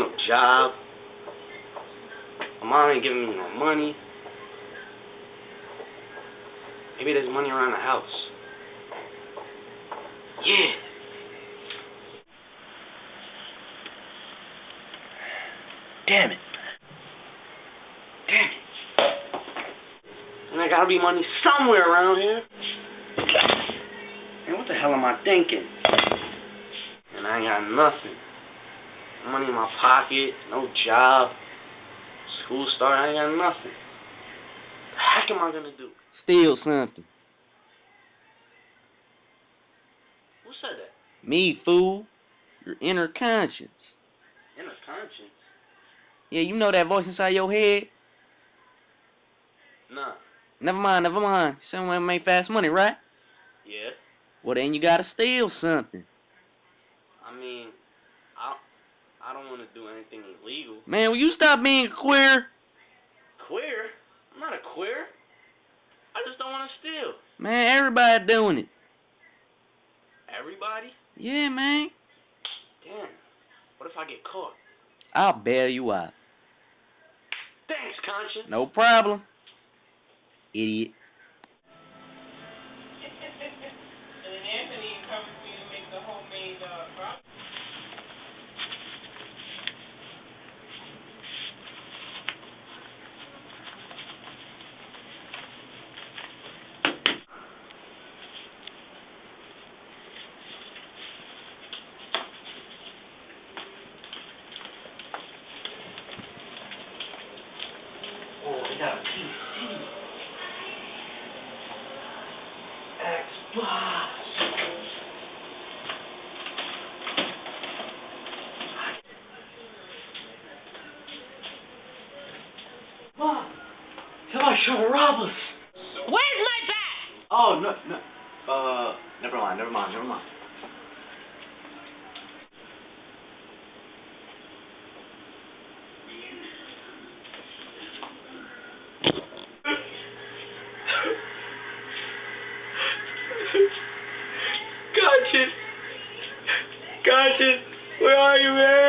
no job. My mom ain't giving me no money. Maybe there's money around the house. Yeah. Damn it. And I gotta be money somewhere around here. Man, what the hell am I thinking? And I ain't got nothing. Money in my pocket, no job, school start, I ain't got nothing. What the heck am I gonna do? Steal something. Who said that? Me, fool. Your inner conscience. Inner conscience? Yeah, you know that voice inside your head? Nah. Never mind. Someone make fast money, right? Yeah. Well, then you gotta steal something. I mean, I don't want to do anything illegal. Man, will you stop being queer? Queer? I'm not a queer. I just don't want to steal. Man, everybody doing it. Everybody? Yeah, man. Damn. What if I get caught? I'll bail you out. Thanks, Conscience. No problem. Idiot. And then Anthony encouraged me to make the homemade broccoli. Oh, they got a PC. Xbox. Mom, somebody trying to rob us. Where's my bag? Oh, no. Never mind. Conscience, where are you, man?